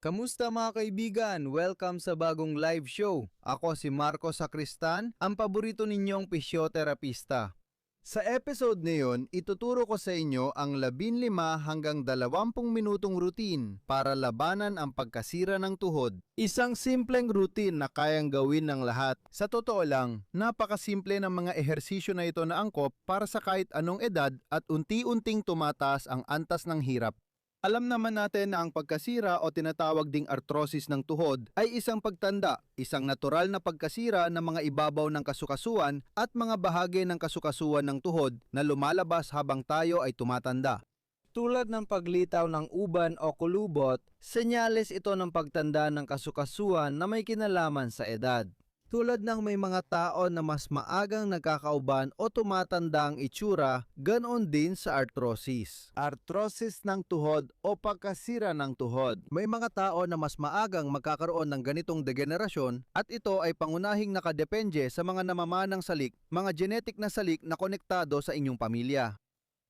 Kamusta mga kaibigan? Welcome sa bagong live show. Ako si Marco Sacristan, ang paborito ninyong pisyoterapista. Sa episode ngayon, ituturo ko sa inyo ang 15 hanggang 20 minutong routine para labanan ang pagkasira ng tuhod. Isang simpleng routine na kayang gawin ng lahat. Sa totoo lang, napakasimple ng mga ehersisyo na ito na angkop para sa kahit anong edad at unti-unting tumataas ang antas ng hirap. Alam naman natin na ang pagkasira o tinatawag ding arthrosis ng tuhod ay isang pagtanda, isang natural na pagkasira ng mga ibabaw ng kasukasuan at mga bahagi ng kasukasuan ng tuhod na lumalabas habang tayo ay tumatanda. Tulad ng paglitaw ng uban o kulubot, senyales ito ng pagtanda ng kasukasuan na may kinalaman sa edad. Tulad ng may mga tao na mas maagang nagkakauban o tumatanda ang itsura, ganoon din sa arthrosis. Arthrosis ng tuhod o pagkasira ng tuhod. May mga tao na mas maagang magkakaroon ng ganitong degenerasyon at ito ay pangunahing nakadepende sa mga namamanang salik, mga genetic na salik na konektado sa inyong pamilya.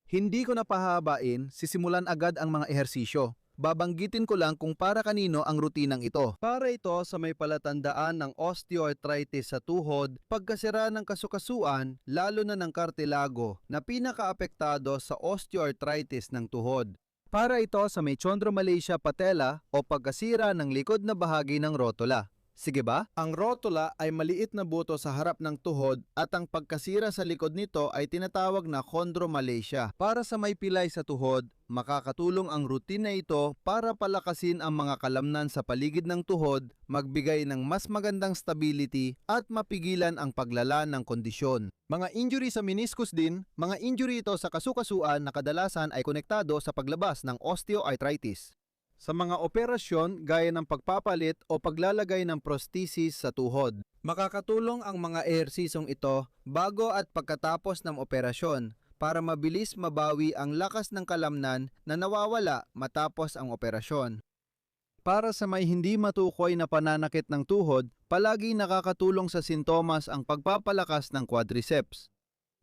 Hindi ko na pahabain, sisimulan agad ang mga ehersisyo. Babanggitin ko lang kung para kanino ang rutinang ito. Para ito sa may palatandaan ng osteoarthritis sa tuhod, pagkasira ng kasukasuan, lalo na ng kartilago, na pinakaapektado sa osteoarthritis ng tuhod. Para ito sa may chondromalacia patella o pagkasira ng likod na bahagi ng rotula. Sige ba? Ang rotula ay maliit na buto sa harap ng tuhod at ang pagkasira sa likod nito ay tinatawag na chondromalacia. Para sa may pilay sa tuhod, makakatulong ang routine na ito para palakasin ang mga kalamnan sa paligid ng tuhod, magbigay ng mas magandang stability at mapigilan ang paglala ng kondisyon. Mga injury sa meniscus din, mga injury ito sa kasukasuan na kadalasan ay konektado sa paglabas ng osteoarthritis. Sa mga operasyon gaya ng pagpapalit o paglalagay ng prosthesis sa tuhod. Makakatulong ang mga ehersisong ito bago at pagkatapos ng operasyon para mabilis mabawi ang lakas ng kalamnan na nawawala matapos ang operasyon. Para sa may hindi matukoy na pananakit ng tuhod, palagi nakakatulong sa sintomas ang pagpapalakas ng quadriceps.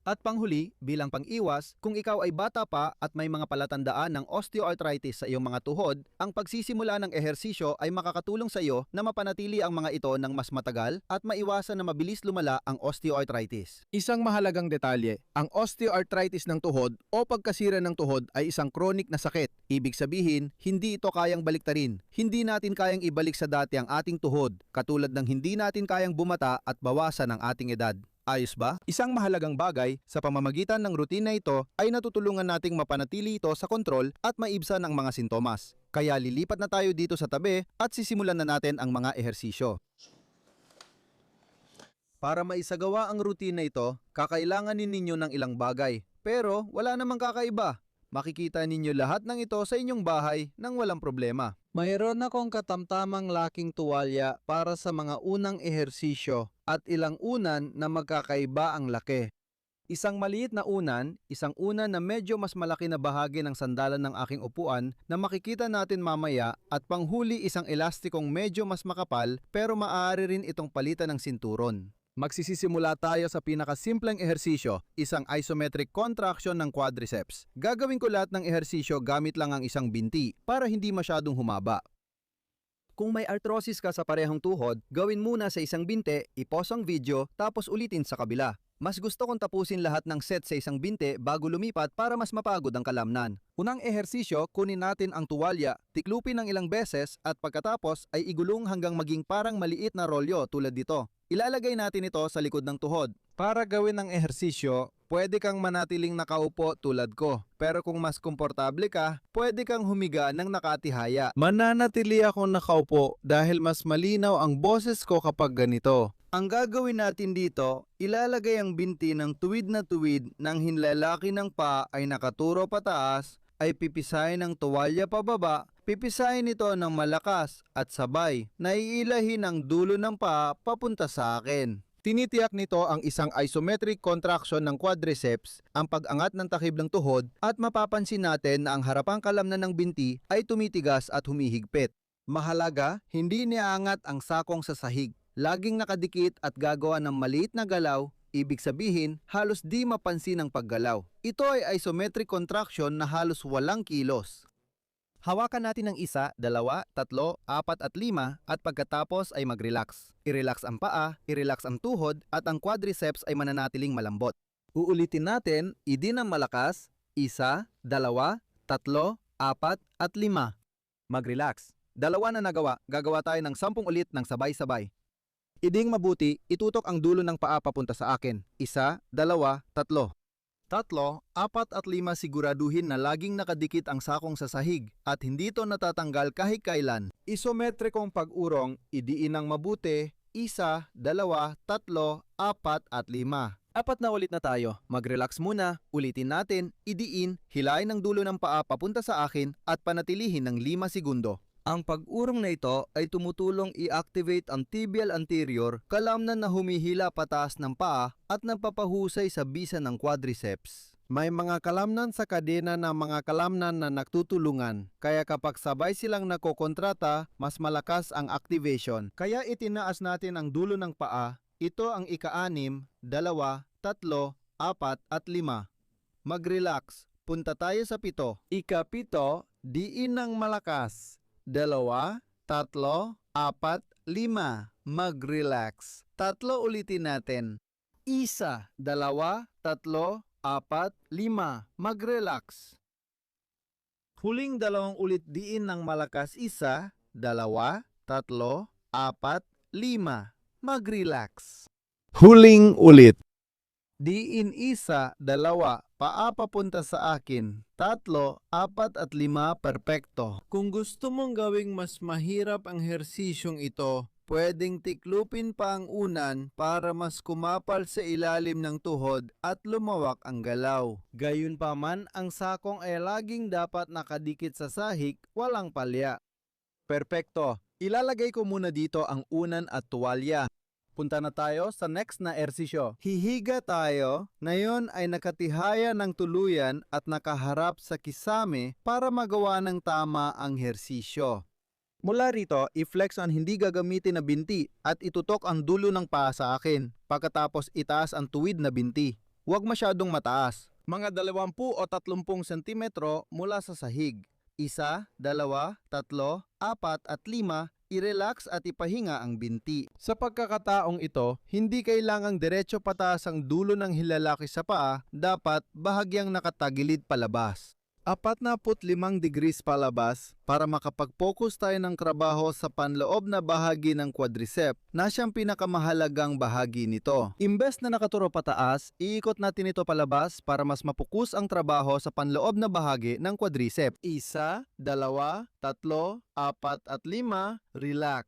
At panghuli, bilang pang-iwas, kung ikaw ay bata pa at may mga palatandaan ng osteoarthritis sa iyong mga tuhod, ang pagsisimula ng ehersisyo ay makakatulong sa iyo na mapanatili ang mga ito ng mas matagal at maiwasan na mabilis lumala ang osteoarthritis. Isang mahalagang detalye, ang osteoarthritis ng tuhod o pagkasira ng tuhod ay isang chronic na sakit. Ibig sabihin, hindi ito kayang baliktarin. Hindi natin kayang ibalik sa dati ang ating tuhod, katulad ng hindi natin kayang bumata at bawasan ang ating edad. Ayos ba? Isang mahalagang bagay sa pamamagitan ng rutina ito ay natutulungan nating mapanatili ito sa kontrol at maibsan ang mga sintomas. Kaya lilipat na tayo dito sa tabi at sisimulan na natin ang mga ehersisyo. Para maisagawa ang rutina ito, kakailanganin ninyo ng ilang bagay. Pero wala namang kakaiba. Makikita ninyo lahat ng ito sa inyong bahay nang walang problema. Mayroon akong katamtamang laking tuwalya para sa mga unang ehersisyo at ilang unan na magkakaiba ang laki. Isang maliit na unan, isang unan na medyo mas malaki na bahagi ng sandalan ng aking upuan na makikita natin mamaya at panghuli isang elastikong medyo mas makapal pero maaari rin itong palitan ng sinturon. Magsisimula tayo sa pinakasimpleng ehersisyo, isang isometric contraction ng quadriceps. Gagawin ko lahat ng ehersisyo gamit lang ang isang binti para hindi masyadong humaba. Kung may arthrosis ka sa parehong tuhod, gawin muna sa isang binti, i-pause ang video, tapos ulitin sa kabila. Mas gusto kong tapusin lahat ng set sa isang binti bago lumipat para mas mapagod ang kalamnan. Unang ehersisyo, kunin natin ang tuwalya, tiklupin ng ilang beses at pagkatapos ay igulong hanggang maging parang maliit na rolyo tulad dito. Ilalagay natin ito sa likod ng tuhod. Para gawin ang ehersisyo, pwede kang manatiling nakaupo tulad ko. Pero kung mas komportable ka, pwede kang humiga ng nakatihaya. Mananatili akong nakaupo dahil mas malinaw ang boses ko kapag ganito. Ang gagawin natin dito, ilalagay ang binti ng tuwid na tuwid ng hinlalaki ng paa ay nakaturo pataas, ay pipisahin ng tuwalya pababa, pipisahin ito ng malakas at sabay, naiilahin ang dulo ng paa papunta sa akin. Tinitiyak nito ang isang isometric contraction ng quadriceps, ang pag-angat ng takib ng tuhod at mapapansin natin na ang harapang kalamnan ng binti ay tumitigas at humihigpit. Mahalaga, hindi niaangat ang sakong sa sahig. Laging nakadikit at gagawa ng maliit na galaw, ibig sabihin halos di mapansin ang paggalaw. Ito ay isometric contraction na halos walang kilos. Hawakan natin ng 1, 2, 3, 4 at 5 at pagkatapos ay mag-relax. I-relax ang paa, i-relax ang tuhod at ang quadriceps ay mananatiling malambot. Uulitin natin, idin ng malakas, 1, 2, 3, 4 at 5. Mag-relax. 2 na nagawa, gagawa tayo ng 10 ulit ng sabay-sabay. Iding mabuti, itutok ang dulo ng paa papunta sa akin. 1, 2, 3. 3, 4 at 5 siguraduhin na laging nakadikit ang sakong sa sahig at hindi ito natatanggal kahit kailan. Isometrikong pag-urong, idiin ng mabuti, 1, 2, 3, 4 at 5. 4 na ulit na tayo. Mag-relax muna, ulitin natin, idiin, hilain ang dulo ng paa papunta sa akin at panatilihin ng 5 segundo. Ang pag-urong na ito ay tumutulong i-activate ang tibial anterior, kalamnan na humihila pataas ng paa at nagpapahusay sa bisa ng quadriceps. May mga kalamnan sa kadena ng mga kalamnan na nagtutulungan, kaya kapag sabay silang nakokontrata, mas malakas ang activation. Kaya itinaas natin ang dulo ng paa, ito ang ika-6, 2, 3, 4 at 5. Mag-relax, punta tayo sa 7. Ika-7, diin ng malakas. 2, 3, 4, 5. Mag-relax. 3 ulitin natin. 1, 2, 3, 4, 5. Mag-relax. Huling 2 ulit diin ng malakas. 1, 2, 3, 4, 5. Mag-relax. Huling ulit. Diin 1, 2, paa papunta sa akin. 3, 4 at 5, perpekto. Kung gusto mong gawing mas mahirap ang hersisyong ito, pwedeng tiklupin pa ang unan para mas kumapal sa ilalim ng tuhod at lumawak ang galaw. Gayunpaman, ang sakong ay laging dapat nakadikit sa sahig, walang palya. Perpekto. Ilalagay ko muna dito ang unan at tuwalya. Punta na tayo sa next na ersisyo. Hihiga tayo. Ngayon ay nakatihaya ng tuluyan at nakaharap sa kisame para magawa ng tama ang hersisyo. Mula rito, i-flex ang hindi gagamitin na binti at itutok ang dulo ng paa sa akin. Pagkatapos itaas ang tuwid na binti. Huwag masyadong mataas. Mga 20 o 30 sentimetro mula sa sahig. 1, 2, 3, 4 at 5. I-relax at ipahinga ang binti. Sa pagkakataong ito, hindi kailangang diretso pataas ang dulo ng hilalaki sa paa, dapat bahagyang nakatagilid palabas. 45 degrees palabas para makapag-focus tayo ng trabaho sa panloob na bahagi ng quadricep na siyang pinakamahalagang bahagi nito. Imbes na nakaturo pataas, iikot natin ito palabas para mas mapukus ang trabaho sa panloob na bahagi ng quadricep. 1, 2, 3, 4 at 5, relax.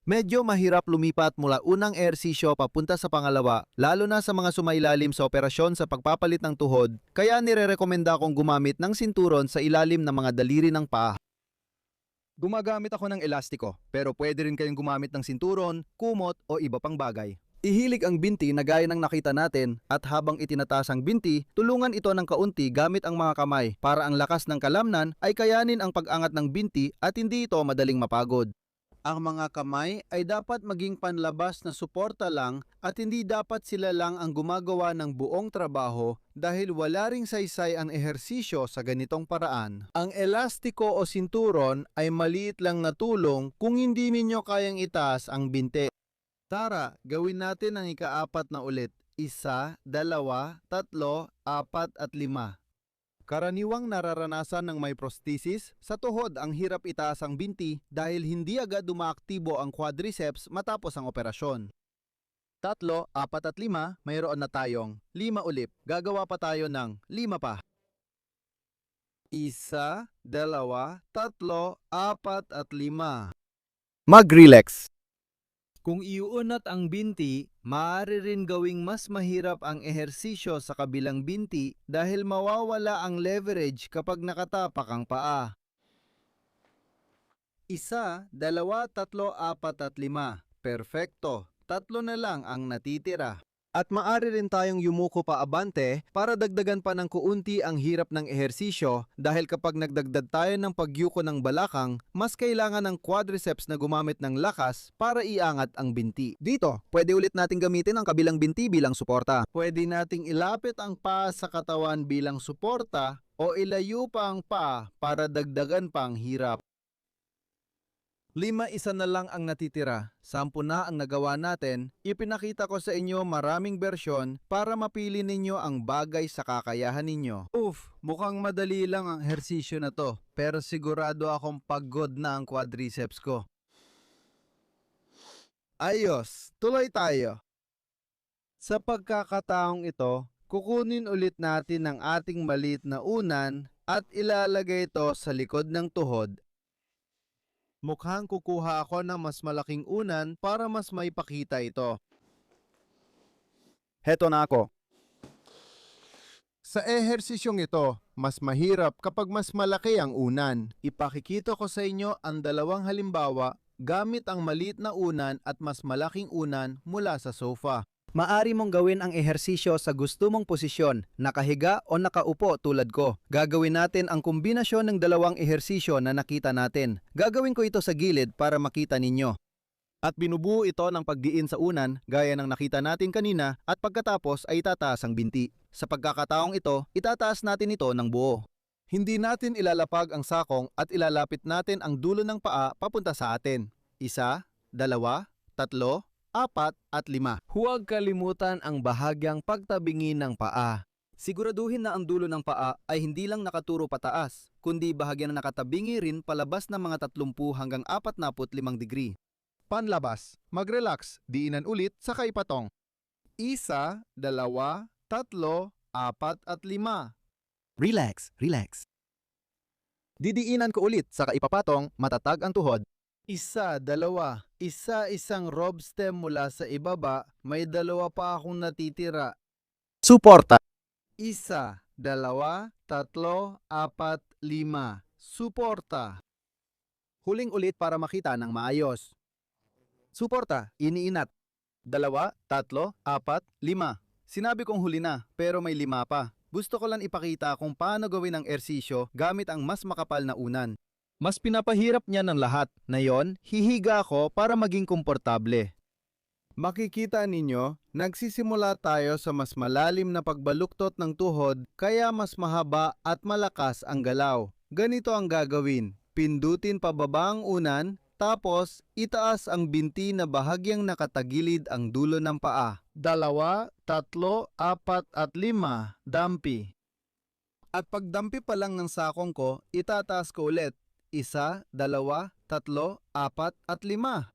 Medyo mahirap lumipat mula unang ehersisyo papunta sa pangalawa, lalo na sa mga sumailalim sa operasyon sa pagpapalit ng tuhod, kaya nirerekomenda kong gumamit ng sinturon sa ilalim ng mga daliri ng paa. Gumagamit ako ng elastiko, pero pwede rin kayong gumamit ng sinturon, kumot o iba pang bagay. Ihilig ang binti na gaya ng nakita natin at habang itinataas ang binti, tulungan ito ng kaunti gamit ang mga kamay para ang lakas ng kalamnan ay kayanin ang pag-angat ng binti at hindi ito madaling mapagod. Ang mga kamay ay dapat maging panlabas na suporta lang at hindi dapat sila lang ang gumagawa ng buong trabaho dahil wala ring saysay ang ehersisyo sa ganitong paraan. Ang elastiko o sinturon ay maliit lang na tulong kung hindi ninyo kayang itaas ang binti. Tara, gawin natin ang ika-4 na ulit. 1, 2, 3, 4 at 5. Karaniwang nararanasan ng may prosthesis, sa tuhod ang hirap itaas ang binti dahil hindi agad dumaaktibo ang quadriceps matapos ang operasyon. 3, 4 at 5, mayroon na tayong 5 ulit. Gagawa pa tayo ng 5 pa. 1, 2, 3, 4 at 5. Mag-relax. Kung iuunat ang binti, maaari rin gawing mas mahirap ang ehersisyo sa kabilang binti dahil mawawala ang leverage kapag nakatapak ang paa. 1, 2, 3, 4 at 5. Perfecto. 3 na lang ang natitira. At maaari rin tayong yumuko pa abante para dagdagan pa ng kuunti ang hirap ng ehersisyo dahil kapag nagdagdag tayo ng pagyuko ng balakang, mas kailangan ng quadriceps na gumamit ng lakas para iangat ang binti. Dito, pwede ulit nating gamitin ang kabilang binti bilang suporta. Pwede nating ilapit ang paa sa katawan bilang suporta o ilayo pa ang paa para dagdagan pang hirap. 5, isa na lang ang natitira. 10 na ang nagawa natin. Ipinakita ko sa inyo maraming bersyon para mapili ninyo ang bagay sa kakayahan ninyo. Mukhang madali lang ang ehersisyo na to, pero sigurado akong pagod na ang quadriceps ko. Ayos, tuloy tayo. Sa pagkakataong ito, kukunin ulit natin ang ating maliit na unan at ilalagay ito sa likod ng tuhod. Mukhang kukuha ako ng mas malaking unan para mas maipakita ito. Heto na ako. Sa ehersisyong ito, mas mahirap kapag mas malaki ang unan. Ipakikita ko sa inyo ang dalawang halimbawa gamit ang maliit na unan at mas malaking unan mula sa sofa. Maari mong gawin ang ehersisyo sa gusto mong posisyon, nakahiga o nakaupo tulad ko. Gagawin natin ang kombinasyon ng dalawang ehersisyo na nakita natin. Gagawin ko ito sa gilid para makita ninyo. At binubuo ito ng pagdiin sa unan gaya ng nakita natin kanina at pagkatapos ay itataas ang binti. Sa pagkakataong ito, itataas natin ito ng buo. Hindi natin ilalapag ang sakong at ilalapit natin ang dulo ng paa papunta sa atin. 1, 2, 3, 4 at 5. Huwag kalimutan ang bahagyang pagtabingi ng paa. Siguraduhin na ang dulo ng paa ay hindi lang nakaturo pataas, kundi bahagya na nakatabingi rin palabas ng mga 30 hanggang 45 degree. Panlabas, mag-relax, diinan ulit sa kaipatong. 1, 2, 3, 4 at 5. Relax, relax. Didiinan ko ulit sa kaipapatong, matatag ang tuhod. 1, 2, isang rob stem mula sa ibaba, may 2 pa akong natitira. Suporta. 1, 2, 3, 4, 5. Suporta. Huling ulit para makita ng maayos. Suporta, iniinat. 2, 3, 4, 5. Sinabi kong huli na, pero may 5 pa. Gusto ko lang ipakita kung paano gawin ang ehersisyo gamit ang mas makapal na unan. Mas pinapahirap niya ng lahat. Na yon, hihiga ako para maging komportable. Makikita ninyo, nagsisimula tayo sa mas malalim na pagbaluktot ng tuhod kaya mas mahaba at malakas ang galaw. Ganito ang gagawin. Pindutin pababa ang unan, tapos itaas ang binti na bahagyang nakatagilid ang dulo ng paa. 2, 3, 4 at 5. Dampi. At pagdampi pa lang ng sakong ko, itataas ko ulit. 1, 2, 3, 4 at 5.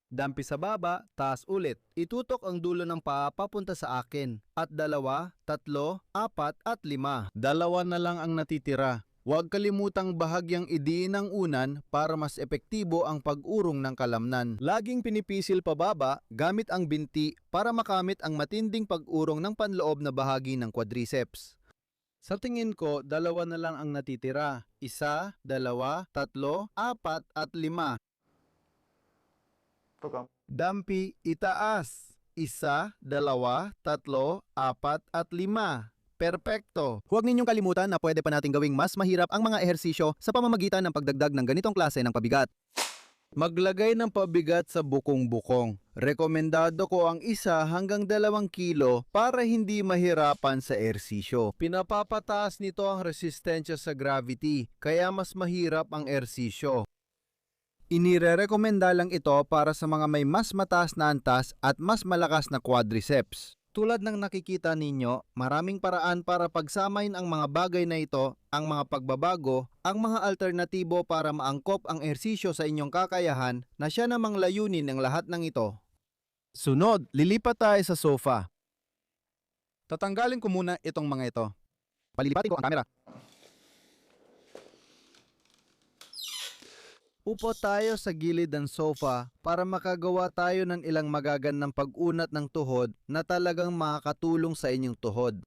Dampi sa baba, taas ulit. Itutok ang dulo ng paa papunta sa akin. At 2, 3, 4 at 5. 2 na lang ang natitira. Huwag kalimutang bahagyang idiin ang unan para mas epektibo ang pag-urong ng kalamnan. Laging pinipisil pababa gamit ang binti para makamit ang matinding pag-urong ng panloob na bahagi ng quadriceps. Sa tingin ko, 2 na lang ang natitira. 1, 2, 3, 4 at 5. Dampi, itaas. 1, 2, 3, 4 at 5. Perpekto! Huwag ninyong kalimutan na pwede pa nating gawing mas mahirap ang mga ehersisyo sa pamamagitan ng pagdagdag ng ganitong klase ng pabigat. Maglagay ng pabigat sa bukong-bukong. Rekomendado ko ang 1 hanggang 2 kilo para hindi mahirapan sa ehersisyo. Pinapapataas nito ang resistensya sa gravity, kaya mas mahirap ang ehersisyo. Inirerekomenda lang ito para sa mga may mas mataas na antas at mas malakas na quadriceps. Tulad ng nakikita ninyo, maraming paraan para pagsamahin ang mga bagay na ito, ang mga pagbabago, ang mga alternatibo para maangkop ang ehersisyo sa inyong kakayahan na siya namang layunin ng lahat ng ito. Sunod, lilipat tayo sa sofa. Tatanggalin ko muna itong mga ito. Palilipatin ko ang camera. Upo tayo sa gilid ng sofa para makagawa tayo ng ilang magagandang pag-unat ng tuhod na talagang makakatulong sa inyong tuhod.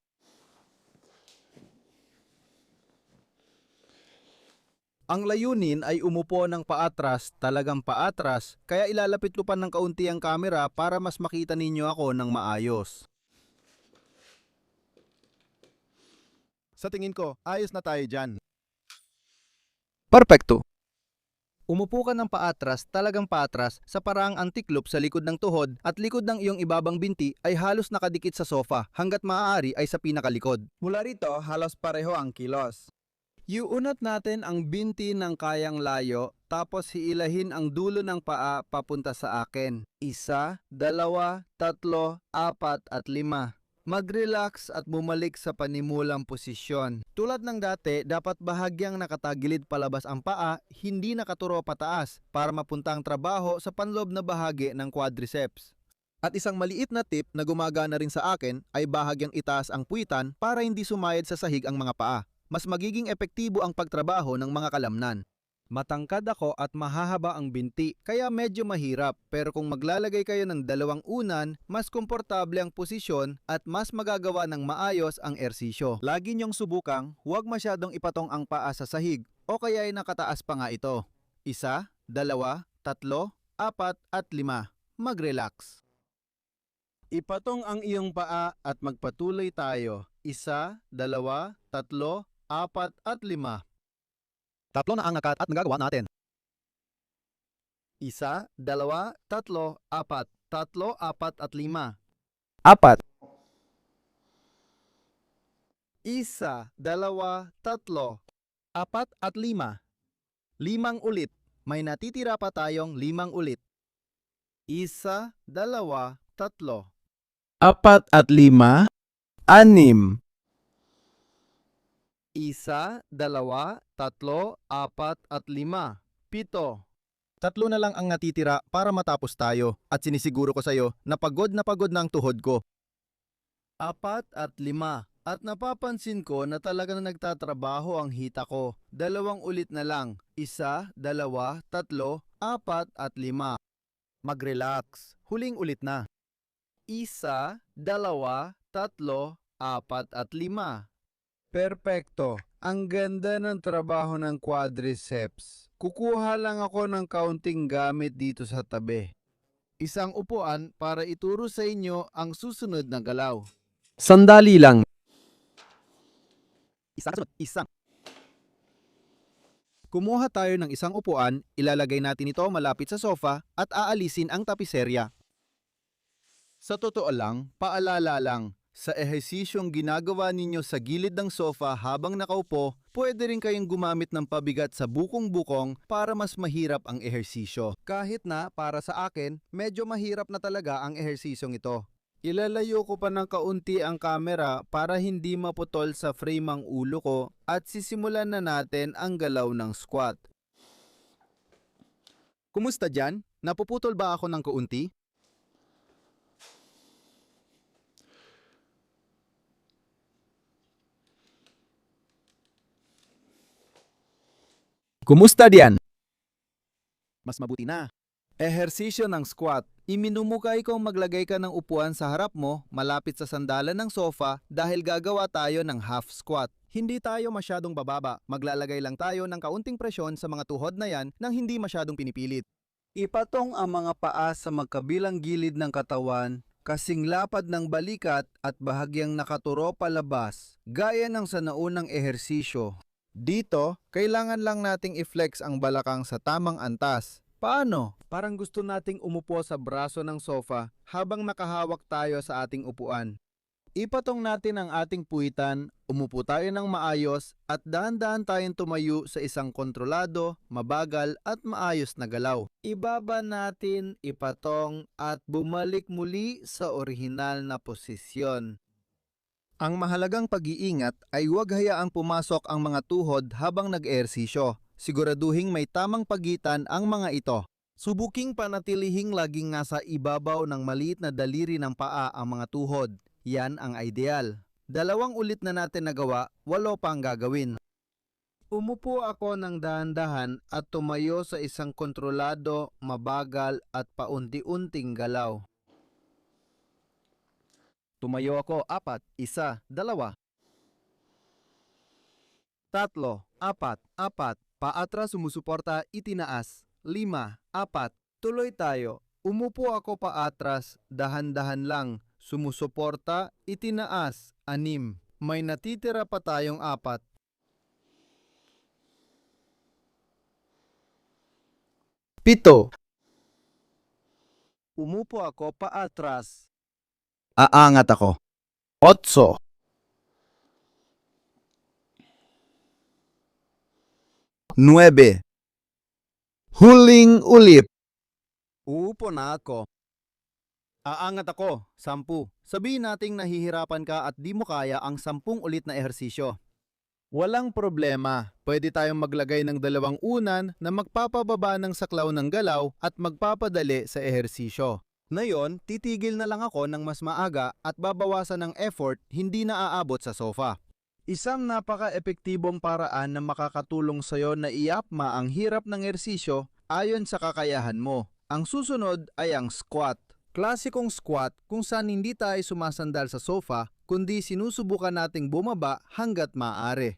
Ang layunin ay umupo ng paatras, talagang paatras, kaya ilalapit lupan ng kaunti ang camera para mas makita ninyo ako ng maayos. Sa tingin ko, ayos na tayo dyan. Perfecto! Umupo ka ng paatras, talagang paatras, sa paraang ang tiklop sa likod ng tuhod at likod ng iyong ibabang binti ay halos nakadikit sa sofa hanggat maaari ay sa pinakalikod. Mula rito, halos pareho ang kilos. Iuunat natin ang binti ng kayang layo tapos hiilahin ang dulo ng paa papunta sa akin. 1, 2, 3, 4 at 5. Mag-relax at bumalik sa panimulang posisyon. Tulad ng dati, dapat bahagyang nakatagilid palabas ang paa, hindi nakaturo pataas para mapunta ang trabaho sa panloob na bahagi ng quadriceps. At isang maliit na tip na gumagana rin sa akin ay bahagyang itaas ang puwitan para hindi sumayad sa sahig ang mga paa. Mas magiging epektibo ang pagtrabaho ng mga kalamnan. Matangkad ako at mahahaba ang binti, kaya medyo mahirap. Pero kung maglalagay kayo ng dalawang unan, mas komportable ang posisyon at mas magagawa ng maayos ang ersisyo. Lagi niyong subukang huwag masyadong ipatong ang paa sa sahig o kaya ay nakataas pa nga ito. 1, 2, 3, 4 at 5. Mag-relax. Ipatong ang iyong paa at magpatuloy tayo. 1, 2, 3, 4 at 5. Tatlo na ang nakat at nagagawa natin. 1, 2, 3, 4. 3, 4 at 5. 4. 1, 2, 3. 4 at 5. 5 ulit. May natitira pa tayong 5 ulit. 1, 2, 3. 4 at 5, 6. 1, 2, 3, 4 at 5. 7. Tatlo na lang ang natitira para matapos tayo at sinisiguro ko sa iyo na pagod na ang tuhod ko. 4 at 5. At napapansin ko na talaga na nagtatrabaho ang hita ko. 2 ulit na lang. 1, 2, 3, 4 at 5. Mag-relax. Huling ulit na. 1, 2, 3, 4 at 5. Perpekto. Ang ganda ng trabaho ng quadriceps. Kukuha lang ako ng kaunting gamit dito sa tabi. Isang upuan para ituro sa inyo ang susunod na galaw. Sandali lang. Isang. Kumuha tayo ng isang upuan, ilalagay natin ito malapit sa sofa at aalisin ang tapiserya. Sa totoo lang, paalala lang, sa ehersisyong ginagawa ninyo sa gilid ng sofa habang nakaupo, pwede rin kayong gumamit ng pabigat sa bukong-bukong para mas mahirap ang ehersisyo. Kahit na, para sa akin, medyo mahirap na talaga ang ehersisyong ito. Ilalayo ko pa ng kaunti ang camera para hindi maputol sa frame ang ulo ko at sisimulan na natin ang galaw ng squat. Kumusta dyan? Napuputol ba ako ng kaunti? Kumusta diyan? Mas mabuti na. Ehersisyo ng squat. Iminumukay kong maglagay ka ng upuan sa harap mo, malapit sa sandalan ng sofa dahil gagawa tayo ng half squat. Hindi tayo masyadong bababa. Maglalagay lang tayo ng kaunting presyon sa mga tuhod na yan nang hindi masyadong pinipilit. Ipatong ang mga paa sa magkabilang gilid ng katawan, kasing lapad ng balikat at bahagyang nakaturo palabas, gaya ng sa naunang ehersisyo. Dito, kailangan lang nating i-flex ang balakang sa tamang antas. Paano? Parang gusto nating umupo sa braso ng sofa habang nakahawak tayo sa ating upuan. Ipatong natin ang ating puwitan, umupo tayo ng maayos at dahan-dahan tayong tumayo sa isang kontrolado, mabagal at maayos na galaw. Ibaba natin, ipatong at bumalik muli sa orihinal na posisyon. Ang mahalagang pag-iingat ay huwag hayaang pumasok ang mga tuhod habang nag-ehersisyo. Siguraduhing may tamang pagitan ang mga ito. Subuking panatilihing laging nasa ibabaw ng maliit na daliri ng paa ang mga tuhod. Yan ang ideal. 2 ulit na natin nagawa, 8 pa ang gagawin. Umupo ako ng dahan-dahan at tumayo sa isang kontrolado, mabagal at paunti-unting galaw. Tumayo ako 4, 1, 2. 3, 4, 4. Paatras sumusuporta, itinaas. 5, 4. Tuloy tayo. Umupo ako paatras, dahan-dahan lang. Sumusuporta, itinaas. 6. May natitira pa tayong 4. 7. Umupo ako paatras. Aangat ako. 8. 9. Huling ulit. Uupo na ako. Aangat ako, 10. Sabihin nating nahihirapan ka at di mo kaya ang 10 ulit na ehersisyo. Walang problema. Pwede tayong maglagay ng 2 unan na magpapababa ng saklaw ng galaw at magpapadali sa ehersisyo. Ngayon, titigil na lang ako ng mas maaga at babawasan ng effort, hindi na aabot sa sofa. Isang napaka-epektibong paraan na makakatulong sa'yo na iapma ang hirap ng ehersisyo ayon sa kakayahan mo. Ang susunod ay ang squat. Klasikong squat kung saan hindi tayo sumasandal sa sofa kundi sinusubukan nating bumaba hanggat maaari.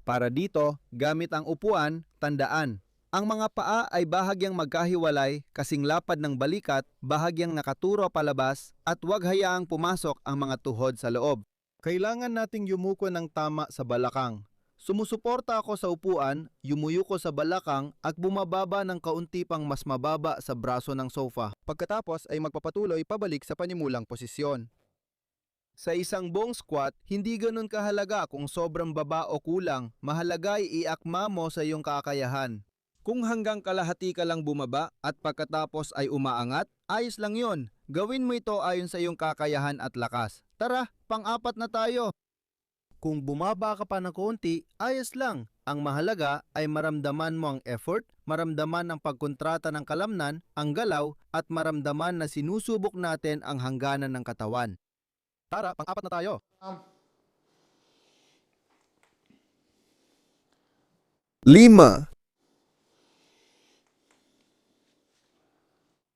Para dito, gamit ang upuan, tandaan. Ang mga paa ay bahagyang magkahiwalay, kasing lapad ng balikat, bahagyang nakaturo palabas, at huwag hayaang pumasok ang mga tuhod sa loob. Kailangan nating yumuko ng tama sa balakang. Sumusuporta ako sa upuan, yumuyuko sa balakang at bumababa ng kaunti pang mas mababa sa braso ng sofa. Pagkatapos ay magpapatuloy pabalik sa panimulang posisyon. Sa isang buong squat, hindi ganun kahalaga kung sobrang baba o kulang. Mahalaga ay iakma mo sa iyong kakayahan. Kung hanggang kalahati ka lang bumaba at pagkatapos ay umaangat, ayos lang yon. Gawin mo ito ayon sa iyong kakayahan at lakas. Tara, pang-4 na tayo. Kung bumaba ka pa ng konti, ayos lang. Ang mahalaga ay maramdaman mo ang effort, maramdaman ang pagkontrata ng kalamnan, ang galaw, at maramdaman na sinusubok natin ang hangganan ng katawan. Tara, pang-4 na tayo. 5.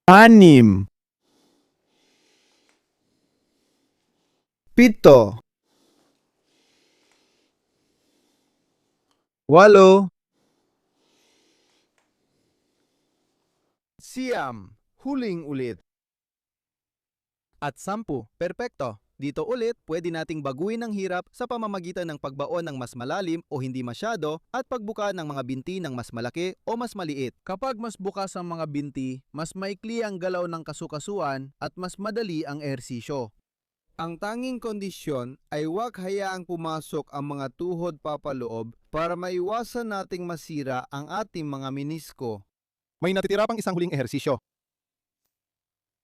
6. 7. 8. Siyam, huling ulit. At 10, perpekto. Dito ulit, pwede nating baguhin ang hirap sa pamamagitan ng pagbaon ng mas malalim o hindi masyado at pagbuka ng mga binti ng mas malaki o mas maliit. Kapag mas bukas ang mga binti, mas maikli ang galaw ng kasukasuan at mas madali ang ehersisyo. Ang tanging kondisyon ay huwag hayaang pumasok ang mga tuhod papaloob para maiwasan nating masira ang ating mga menisko. May natitira pang isang huling ehersisyo.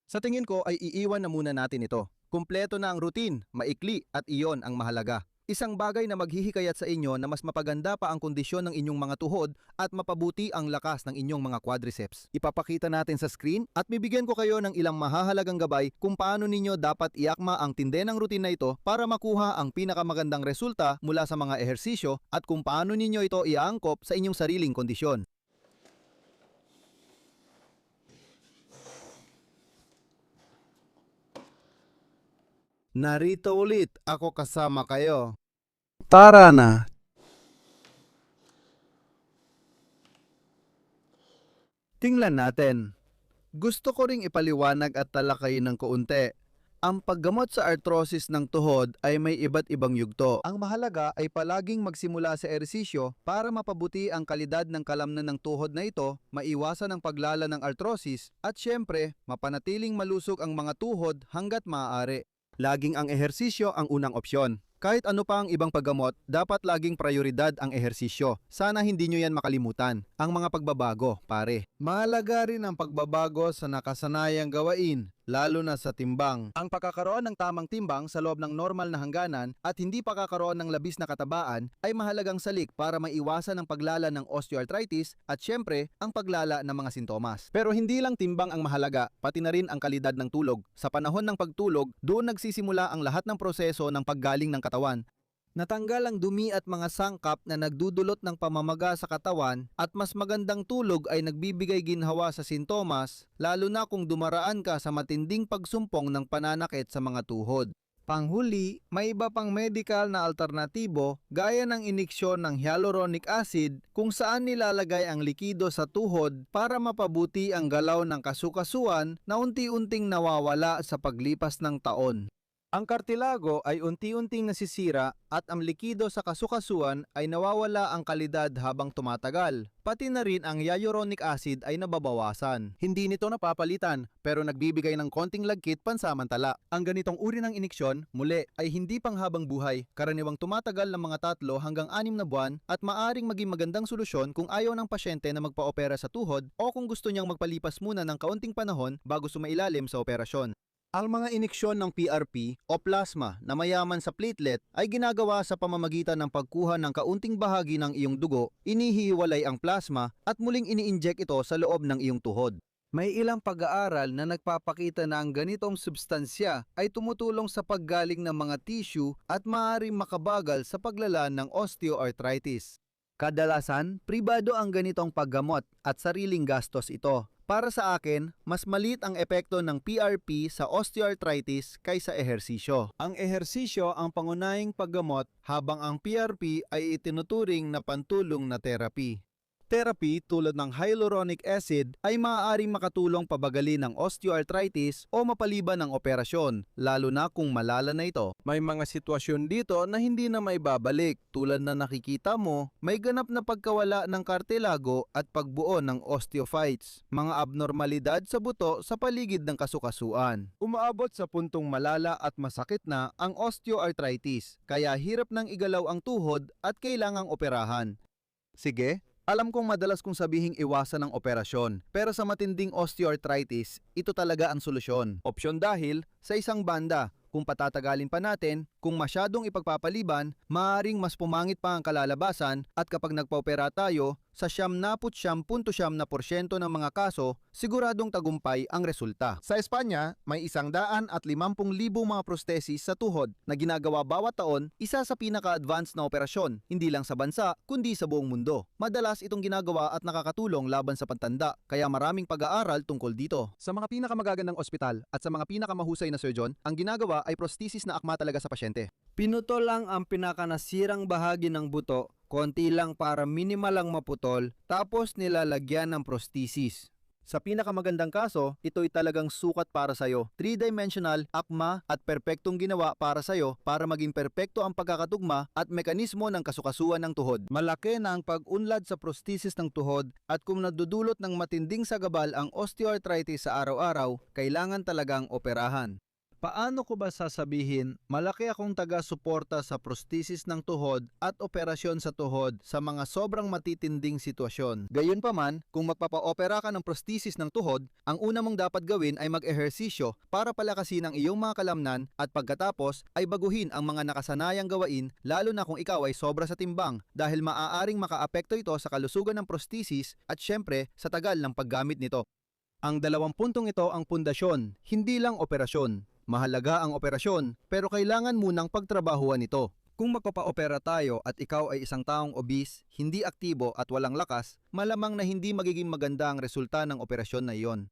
Sa tingin ko ay iiwan na muna natin ito. Kumpleto na ang routine, maikli at iyon ang mahalaga. Isang bagay na maghihikayat sa inyo na mas mapaganda pa ang kondisyon ng inyong mga tuhod at mapabuti ang lakas ng inyong mga quadriceps. Ipapakita natin sa screen at bibigyan ko kayo ng ilang mahahalagang gabay kung paano ninyo dapat iakma ang tinde ng routine na ito para makuha ang pinakamagandang resulta mula sa mga ehersisyo at kung paano ninyo ito iaangkop sa inyong sariling kondisyon. Narito ulit, ako kasama kayo. Tara na. Tingnan natin. Gusto ko ring ipaliwanag at talakayin ng kaunti. Ang paggamot sa arthrosis ng tuhod ay may iba't ibang yugto. Ang mahalaga ay palaging magsimula sa ehersisyo para mapabuti ang kalidad ng kalamnan ng tuhod na ito, maiwasan ang paglala ng arthrosis at syempre, mapanatiling malusog ang mga tuhod hanggat maaari. Laging ang ehersisyo ang unang opsyon. Kahit ano pa ang ibang paggamot, dapat laging prioridad ang ehersisyo. Sana hindi nyo yan makalimutan. Ang mga pagbabago, pare. Mahalaga rin ang pagbabago sa nakasanayang gawain, lalo na sa timbang. Ang pagkakaroon ng tamang timbang sa loob ng normal na hangganan at hindi pagkakaroon ng labis na katabaan ay mahalagang salik para maiwasan ang paglala ng osteoarthritis at syempre ang paglala ng mga sintomas. Pero hindi lang timbang ang mahalaga, pati na rin ang kalidad ng tulog. Sa panahon ng pagtulog, doon nagsisimula ang lahat ng proseso ng paggaling ng katawan. Natanggal ang dumi at mga sangkap na nagdudulot ng pamamaga sa katawan at mas magandang tulog ay nagbibigay ginhawa sa sintomas, lalo na kung dumaraan ka sa matinding pagsumpong ng pananakit sa mga tuhod. Panghuli, may iba pang medical na alternatibo gaya ng iniksyon ng hyaluronic acid kung saan nilalagay ang likido sa tuhod para mapabuti ang galaw ng kasukasuan na unti-unting nawawala sa paglipas ng taon. Ang kartilago ay unti-unting nasisira at ang likido sa kasukasuan ay nawawala ang kalidad habang tumatagal. Pati na rin ang hyaluronic acid ay nababawasan. Hindi nito napapalitan pero nagbibigay ng konting lagkit pansamantala. Ang ganitong uri ng iniksyon, muli, ay hindi panghabang buhay. Karaniwang tumatagal ng mga 3 hanggang 6 na buwan at maaring maging magandang solusyon kung ayaw ng pasyente na magpa-opera sa tuhod o kung gusto niyang magpalipas muna ng kaunting panahon bago sumailalim sa operasyon. Ang mga iniksyon ng PRP o plasma na mayaman sa platelet ay ginagawa sa pamamagitan ng pagkuha ng kaunting bahagi ng iyong dugo, inihiwalay ang plasma at muling ini-inject ito sa loob ng iyong tuhod. May ilang pag-aaral na nagpapakita na ang ganitong substansya ay tumutulong sa paggaling ng mga tissue at maaaring makabagal sa paglala ng osteoarthritis. Kadalasan, pribado ang ganitong paggamot at sariling gastos ito. Para sa akin, mas maliit ang epekto ng PRP sa osteoarthritis kaysa ehersisyo. Ang ehersisyo ang pangunahing paggamot habang ang PRP ay itinuturing na pantulong na therapy. Therapy tulad ng hyaluronic acid ay maaaring makatulong pabagalin ng osteoarthritis o mapaliban ng operasyon, lalo na kung malala na ito. May mga sitwasyon dito na hindi na maibabalik, tulad na nakikita mo, may ganap na pagkawala ng kartilago at pagbuo ng osteophytes, mga abnormalidad sa buto sa paligid ng kasukasuan. Umaabot sa puntong malala at masakit na ang osteoarthritis, kaya hirap nang igalaw ang tuhod at kailangang operahan. Sige, alam kong madalas kong sabihing iwasan ang operasyon, pero sa matinding osteoarthritis, ito talaga ang solusyon. Opsyon dahil, sa isang banda, kung patatagalin pa natin, kung masyadong ipagpapaliban, maaaring mas pumangit pa ang kalalabasan at kapag nagpa-opera tayo, sa 99.9% ng mga kaso, siguradong tagumpay ang resulta. Sa Espanya, may 150,000 mga prosthesis sa tuhod na ginagawa bawat taon, isa sa pinaka-advanced na operasyon, hindi lang sa bansa, kundi sa buong mundo. Madalas itong ginagawa at nakakatulong laban sa pagtanda, kaya maraming pag-aaral tungkol dito. Sa mga pinakamagagandang ospital at sa mga pinakamahusay na surgeon, ang ginagawa ay prosthesis na akma talaga sa pasyente. Pinutol lang ang pinakanasirang bahagi ng buto, konti lang para minimal lang maputol, tapos nilalagyan ng prosthesis. Sa pinakamagandang kaso, ito'y talagang sukat para sa'yo. 3-dimensional, akma at perpektong ginawa para sa'yo para maging perpekto ang pagkakatugma at mekanismo ng kasukasuan ng tuhod. Malaki na ang pag-unlad sa prosthesis ng tuhod at kung nadudulot ng matinding sagabal ang osteoarthritis sa araw-araw, kailangan talagang operahan. Paano ko ba sasabihin, malaki akong taga-suporta sa prosthesis ng tuhod at operasyon sa tuhod sa mga sobrang matitinding sitwasyon? Gayunpaman, kung magpapa-opera ka ng prosthesis ng tuhod, ang una mong dapat gawin ay mag-ehersisyo para palakasin ang iyong mga kalamnan at pagkatapos ay baguhin ang mga nakasanayang gawain lalo na kung ikaw ay sobra sa timbang dahil maaaring makaapekto ito sa kalusugan ng prosthesis at syempre sa tagal ng paggamit nito. Ang 2 puntong ito ang pundasyon, hindi lang operasyon. Mahalaga ang operasyon, pero kailangan munang pagtrabahuan ito. Kung magpapa-opera tayo at ikaw ay isang taong obese, hindi aktibo at walang lakas, malamang na hindi magiging maganda ang resulta ng operasyon na iyon.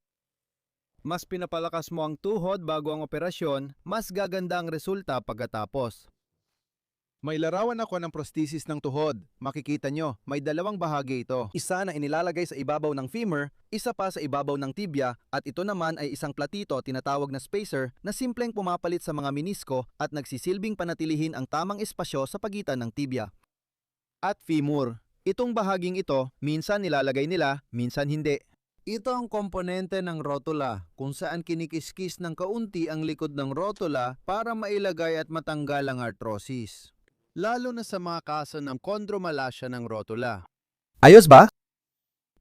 Mas pinapalakas mo ang tuhod bago ang operasyon, mas gaganda ang resulta pagkatapos. May larawan ako ng prosthesis ng tuhod. Makikita nyo, may 2 bahagi ito. Isa na inilalagay sa ibabaw ng femur, isa pa sa ibabaw ng tibia, at ito naman ay isang platito tinatawag na spacer na simpleng pumapalit sa mga menisko at nagsisilbing panatilihin ang tamang espasyo sa pagitan ng tibia at femur. Itong bahaging ito, minsan nilalagay nila, minsan hindi. Ito ang komponente ng rotula, kung saan kinikiskis ng kaunti ang likod ng rotula para mailagay at matanggal ang arthrosis. Lalo na sa mga kaso ng chondromalascia ng rotula. Ayos ba?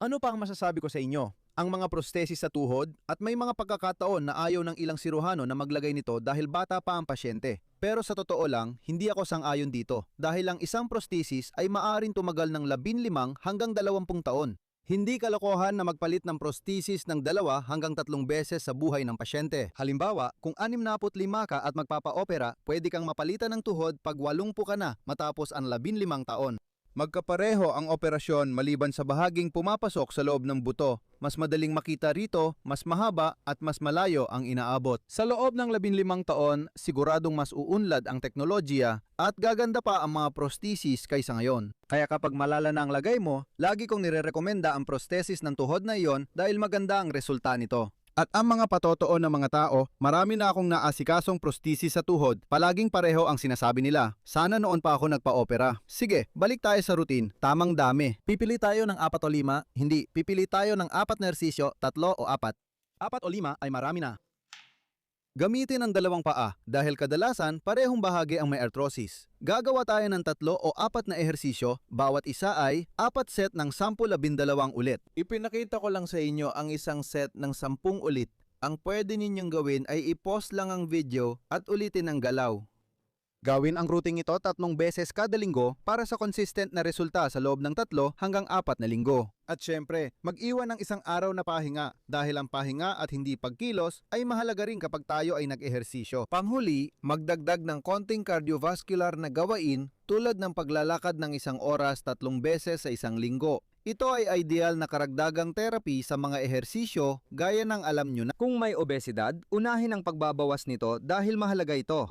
Ano pa ang masasabi ko sa inyo? Ang mga prosthesis sa tuhod at may mga pagkakataon na ayaw ng ilang siruhano na maglagay nito dahil bata pa ang pasyente. Pero sa totoo lang, hindi ako sang-ayon dito dahil ang isang prosthesis ay maaaring tumagal ng 15 hanggang 20 taon. Hindi kalokohan na magpalit ng prosthesis ng 2 hanggang 3 beses sa buhay ng pasyente. Halimbawa, kung 65 ka at magpapa-opera, pwede kang mapalitan ng tuhod pag 80 ka na matapos ang 15 taon. Magkapareho ang operasyon maliban sa bahaging pumapasok sa loob ng buto. Mas madaling makita rito, mas mahaba at mas malayo ang inaabot. Sa loob ng 15 taon, siguradong mas uunlad ang teknolohiya at gaganda pa ang mga prosthesis kaysa ngayon. Kaya kapag malala na ang lagay mo, lagi kong nirerekomenda ang prosthesis ng tuhod na iyon dahil maganda ang resulta nito. At ang mga patotoo ng mga tao, marami na akong naasikasong prosthesis sa tuhod. Palaging pareho ang sinasabi nila. Sana noon pa ako nagpa-opera. Sige, balik tayo sa routine. Tamang dami. Pipili tayo ng 4 o 5? Hindi. Pipili tayo ng 4 na ehersisyo, 3 o 4. 4 o 5 ay marami na. Gamitin ang dalawang paa dahil kadalasan parehong bahagi ang may arthrosis. Gagawa tayo ng 3 o 4 na ehersisyo, bawat isa ay 4 set ng 10-12 ulit. Ipinakita ko lang sa inyo ang isang set ng 10 ulit. Ang pwede ninyong gawin ay i-pause lang ang video at ulitin ang galaw. Gawin ang routine ito 3 beses kada linggo para sa consistent na resulta sa loob ng 3 hanggang 4 na linggo. At syempre, mag-iwan ng isang araw na pahinga dahil ang pahinga at hindi pagkilos ay mahalaga rin kapag tayo ay nag-ehersisyo. Panghuli, magdagdag ng konting cardiovascular na gawain tulad ng paglalakad ng 1 oras 3 beses sa isang linggo. Ito ay ideal na karagdagang therapy sa mga ehersisyo gaya ng alam nyo na. Kung may obesidad, unahin ang pagbabawas nito dahil mahalaga ito.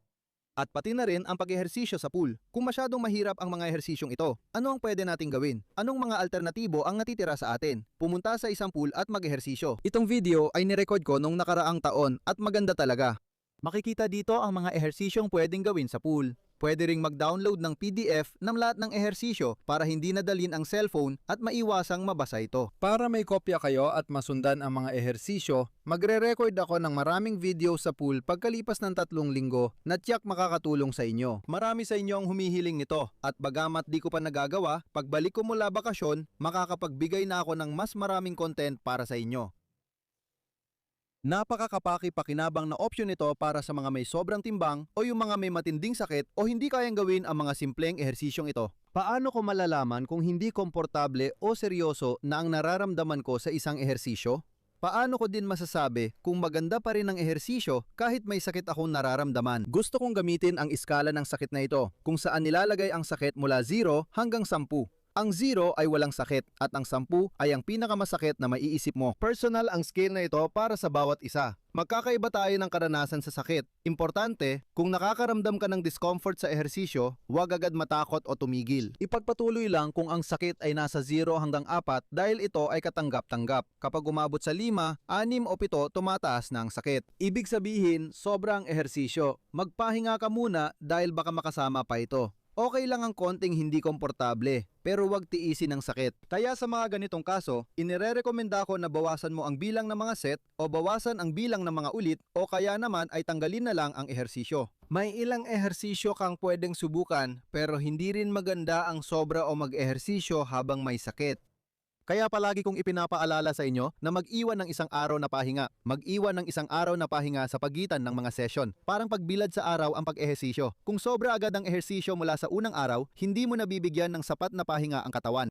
At pati na rin ang pag-ehersisyo sa pool. Kung masyadong mahirap ang mga ehersisyong ito, ano ang pwede nating gawin? Anong mga alternatibo ang natitira sa atin? Pumunta sa isang pool at mag-ehersisyo. Itong video ay nirecord ko nung nakaraang taon at maganda talaga. Makikita dito ang mga ehersisyong pwedeng gawin sa pool. Pwede ring mag-download ng PDF ng lahat ng ehersisyo para hindi nadalin ang cellphone at maiwasang mabasa ito. Para may kopya kayo at masundan ang mga ehersisyo, magre-record ako ng maraming video sa pool pagkalipas ng 3 linggo na tiyak makakatulong sa inyo. Marami sa inyo ang humihiling nito at bagamat di ko pa nagagawa, pagbalik ko mula bakasyon, makakapagbigay na ako ng mas maraming content para sa inyo. Napakakapaki-pakinabang na opsyon ito para sa mga may sobrang timbang o yung mga may matinding sakit o hindi kayang gawin ang mga simpleng ehersisyong ito. Paano ko malalaman kung hindi komportable o seryoso na ang nararamdaman ko sa isang ehersisyo? Paano ko din masasabi kung maganda pa rin ang ehersisyo kahit may sakit akong nararamdaman? Gusto kong gamitin ang iskala ng sakit na ito kung saan nilalagay ang sakit mula 0 hanggang 10. Ang 0 ay walang sakit at ang 10 ay ang pinakamasakit na maiisip mo. Personal ang scale na ito para sa bawat isa. Magkakaiba tayo ng karanasan sa sakit. Importante, kung nakakaramdam ka ng discomfort sa ehersisyo, huwag agad matakot o tumigil. Ipagpatuloy lang kung ang sakit ay nasa 0 hanggang 4 dahil ito ay katanggap-tanggap. Kapag umabot sa 5, 6 o 7, tumataas na ang sakit. Ibig sabihin, sobrang ehersisyo. Magpahinga ka muna dahil baka makasama pa ito. Okay lang ang konting hindi komportable, pero huwag tiisin ang sakit. Kaya sa mga ganitong kaso, inirerekomenda ko na bawasan mo ang bilang ng mga set o bawasan ang bilang ng mga ulit o kaya naman ay tanggalin na lang ang ehersisyo. May ilang ehersisyo kang pwedeng subukan pero hindi rin maganda ang sobra o mag-ehersisyo habang may sakit. Kaya palagi kong ipinapaalala sa inyo na mag-iwan ng 1 araw na pahinga. Mag-iwan ng 1 araw na pahinga sa pagitan ng mga session. Parang pagbilad sa araw ang pag-ehersisyo. Kung sobra agad ang ehersisyo mula sa unang araw, hindi mo nabibigyan ng sapat na pahinga ang katawan.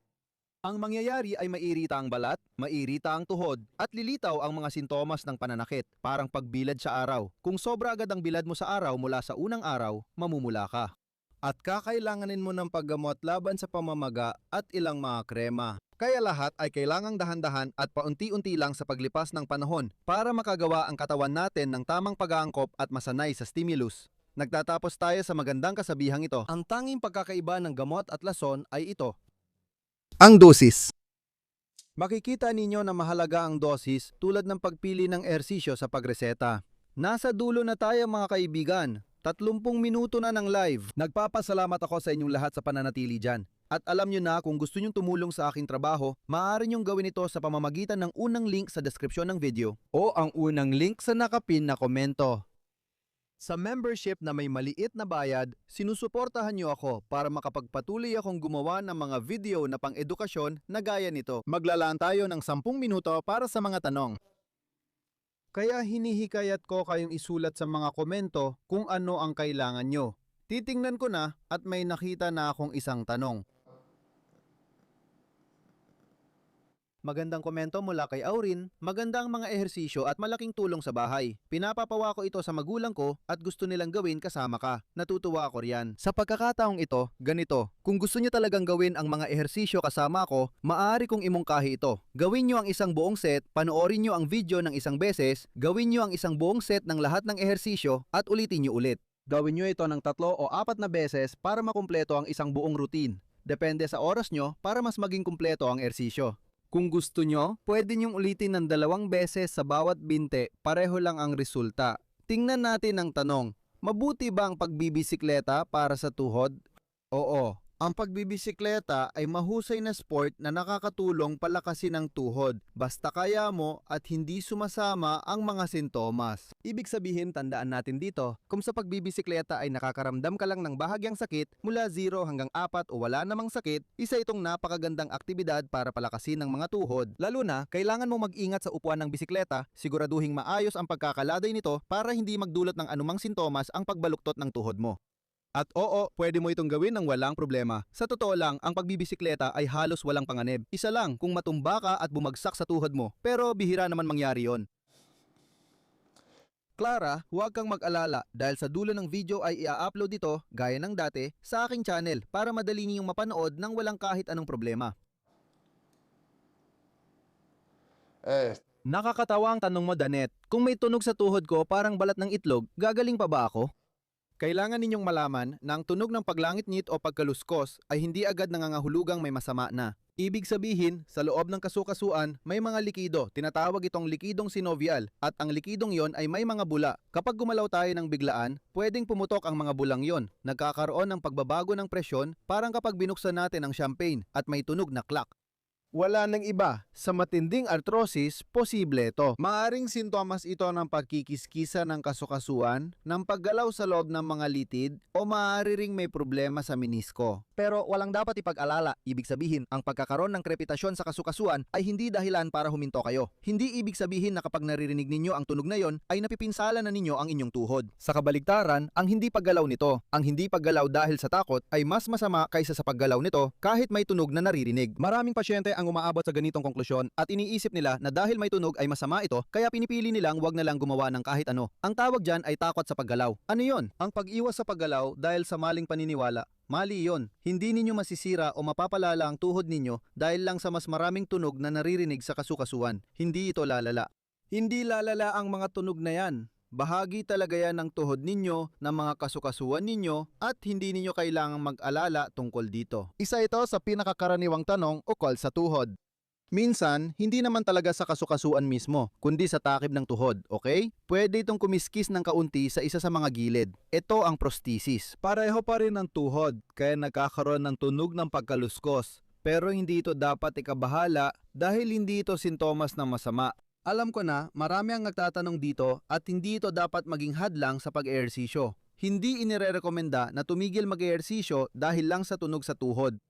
Ang mangyayari ay mairita ang balat, mairita ang tuhod, at lilitaw ang mga sintomas ng pananakit, parang pagbilad sa araw. Kung sobra agad ang bilad mo sa araw mula sa unang araw, mamumula ka. At kakailanganin mo ng paggamot laban sa pamamaga at ilang mga krema. Kaya lahat ay kailangang dahan-dahan at paunti-unti lang sa paglipas ng panahon para makagawa ang katawan natin ng tamang pag-aangkop at masanay sa stimulus. Nagtatapos tayo sa magandang kasabihang ito. Ang tanging pagkakaiba ng gamot at lason ay ito. Ang dosis. Makikita ninyo na mahalaga ang dosis tulad ng pagpili ng ehersisyo sa pagreseta. Nasa dulo na tayo mga kaibigan. 30 minuto na ng live. Nagpapasalamat ako sa inyong lahat sa pananatili dyan. At alam nyo na kung gusto nyong tumulong sa aking trabaho, maaari nyong gawin ito sa pamamagitan ng unang link sa description ng video o ang unang link sa nakapin na komento. Sa membership na may maliit na bayad, sinusuportahan nyo ako para makapagpatuloy akong gumawa ng mga video na pang-edukasyon na gaya nito. Maglalaan tayo ng 10 minuto para sa mga tanong. Kaya hinihikayat ko kayong isulat sa mga komento kung ano ang kailangan nyo. Titingnan ko na at may nakita na akong isang tanong. Magandang komento mula kay Aurin, maganda ang mga ehersisyo at malaking tulong sa bahay. Pinapapawa ko ito sa magulang ko at gusto nilang gawin kasama ka. Natutuwa ako riyan. Sa pagkakataong ito, ganito. Kung gusto niyo talagang gawin ang mga ehersisyo kasama ko, maaari kong imungkahi ito. Gawin niyo ang isang buong set, panoorin niyo ang video ng isang beses, gawin niyo ang isang buong set ng lahat ng ehersisyo at ulitin niyo ulit. Gawin niyo ito ng 3 o 4 na beses para makumpleto ang isang buong routine. Depende sa oras niyo para mas maging kumpleto ang ehersisyo. Kung gusto nyo, pwede nyong ulitin ng 2 beses sa bawat binte, pareho lang ang resulta. Tingnan natin ang tanong, mabuti ba ang pagbibisikleta para sa tuhod? Oo, ang pagbibisikleta ay mahusay na sport na nakakatulong palakasin ang tuhod, basta kaya mo at hindi sumasama ang mga sintomas. Ibig sabihin, tandaan natin dito, kung sa pagbibisikleta ay nakakaramdam ka lang ng bahagyang sakit mula 0 hanggang 4 o wala namang sakit, isa itong napakagandang aktibidad para palakasin ang mga tuhod. Lalo na, kailangan mong mag-ingat sa upuan ng bisikleta, siguraduhing maayos ang pagkakaladay nito para hindi magdulot ng anumang sintomas ang pagbaluktot ng tuhod mo. At oo, pwede mo itong gawin ng walang problema. Sa totoo lang, ang pagbibisikleta ay halos walang panganib. Isa lang kung matumba ka at bumagsak sa tuhod mo. Pero bihira naman mangyari yon. Clara, huwag kang mag-alala dahil sa dulo ng video ay i-upload ito, gaya ng dati, sa aking channel para madali niyong mapanood nang walang kahit anong problema. Nakakatawa ang tanong mo, Danet. Kung may tunog sa tuhod ko parang balat ng itlog, gagaling pa ba ako? Kailangan ninyong malaman na ang tunog ng paglangit-ngit o pagkaluskos ay hindi agad nangangahulugang may masama na. Ibig sabihin, sa loob ng kasukasuan, may mga likido, tinatawag itong likidong synovial, at ang likidong yon ay may mga bula. Kapag gumalaw tayo ng biglaan, pwedeng pumutok ang mga bulang yon. Nagkakaroon ng pagbabago ng presyon, parang kapag binuksan natin ang champagne at may tunog na clack. Wala nang iba. Sa matinding arthrosis, posible ito. Maaring sintomas ito ng pagkikiskisa ng kasukasuan, ng paggalaw sa loob ng mga litid, o maaari ring may problema sa menisko. Pero walang dapat ipag-alala. Ibig sabihin, ang pagkakaroon ng krepitasyon sa kasukasuan ay hindi dahilan para huminto kayo. Hindi ibig sabihin na kapag naririnig ninyo ang tunog na yon, ay napipinsala na ninyo ang inyong tuhod. Sa kabaligtaran, ang hindi paggalaw nito, ang hindi paggalaw dahil sa takot, ay mas masama kaysa sa paggalaw nito kahit may tunog na naririnig. Maraming pasyente ang umaabot sa ganitong konklusyon at iniisip nila na dahil may tunog ay masama ito, kaya pinipili nilang wag na lang gumawa ng kahit ano. Ang tawag dyan ay takot sa paggalaw. Ano yon? Ang pag-iwas sa paggalaw dahil sa maling paniniwala. Mali yon. Hindi ninyo masisira o mapapalala ang tuhod ninyo dahil lang sa mas maraming tunog na naririnig sa kasukasuan. Hindi ito lalala. Hindi lalala ang mga tunog na yan. Bahagi talaga yan ng tuhod ninyo, ng mga kasukasuan ninyo, at hindi ninyo kailangang mag-alala tungkol dito. Isa ito sa pinakakaraniwang tanong ukol sa tuhod. Minsan, hindi naman talaga sa kasukasuan mismo, kundi sa takip ng tuhod, okay? Pwede itong kumiskis ng kaunti sa isa sa mga gilid. Ito ang prosthesis. Pareho pa rin ang tuhod, kaya nagkakaroon ng tunog ng pagkaluskos. Pero hindi ito dapat ikabahala dahil hindi ito sintomas ng masama. Alam ko na marami ang nagtatanong dito at hindi ito dapat maging hadlang sa pag-ehersisyo. Hindi inirerekomenda na tumigil mag-ehersisyo dahil lang sa tunog sa tuhod.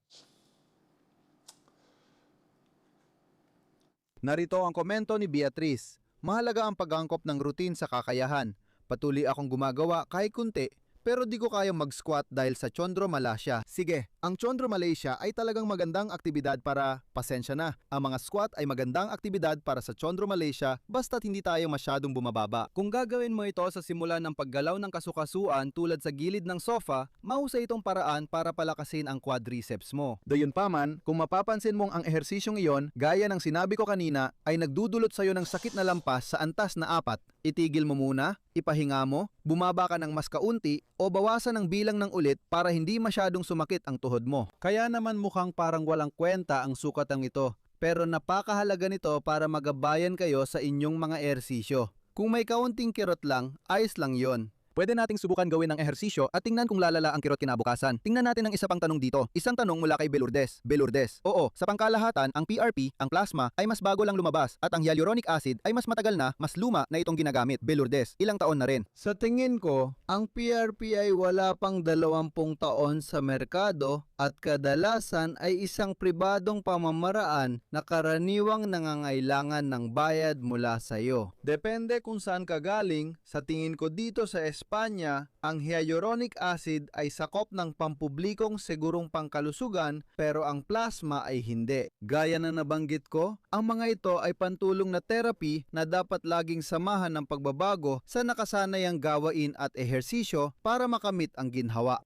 Narito ang komento ni Beatrice. Mahalaga ang pag-angkop ng routine sa kakayahan. Patuloy akong gumagawa kahit kunti, pero di ko kayang mag-squat dahil sa chondromalacia. Sige, ang chondromalacia ay talagang magandang aktibidad para, pasensya na, ang mga squat ay magandang aktibidad para sa chondromalacia basta't hindi tayo masyadong bumababa. Kung gagawin mo ito sa simula ng paggalaw ng kasukasuan tulad sa gilid ng sofa, mahusay itong paraan para palakasin ang quadriceps mo. Gayunpaman, kung mapapansin mong ang ehersisyong iyon, gaya ng sinabi ko kanina, ay nagdudulot sa iyo ng sakit na lampas sa antas na 4, itigil mo muna, ipahinga mo, bumaba ka ng mas kaunti, o bawasan ang bilang ng ulit para hindi masyadong sumakit ang tuhod mo. Kaya naman mukhang parang walang kwenta ang sukatang ito, pero napakahalaga nito para magabayan kayo sa inyong mga ehersisyo. Kung may kaunting kirot lang, ayos lang yon. Pwede nating subukan gawin ng ehersisyo at tingnan kung lalala ang kirot kinabukasan. Tingnan natin ang isa pang tanong dito. Isang tanong mula kay Belurdes. Belurdes, oo, sa pangkalahatan, ang PRP, ang plasma, ay mas bago lang lumabas at ang hyaluronic acid ay mas matagal na, mas luma na itong ginagamit. Belurdes, ilang taon na rin? Sa tingin ko, ang PRP ay wala pang 20 taon sa merkado at kadalasan ay isang pribadong pamamaraan na karaniwang nangangailangan ng bayad mula sa iyo. Depende kung saan ka galing. Sa tingin ko dito sa Espanya, ang hyaluronic acid ay sakop ng pampublikong segurong pangkalusugan pero ang plasma ay hindi. Gaya na nabanggit ko, ang mga ito ay pantulong na therapy na dapat laging samahan ng pagbabago sa nakasanayang gawain at ehersisyo para makamit ang ginhawa.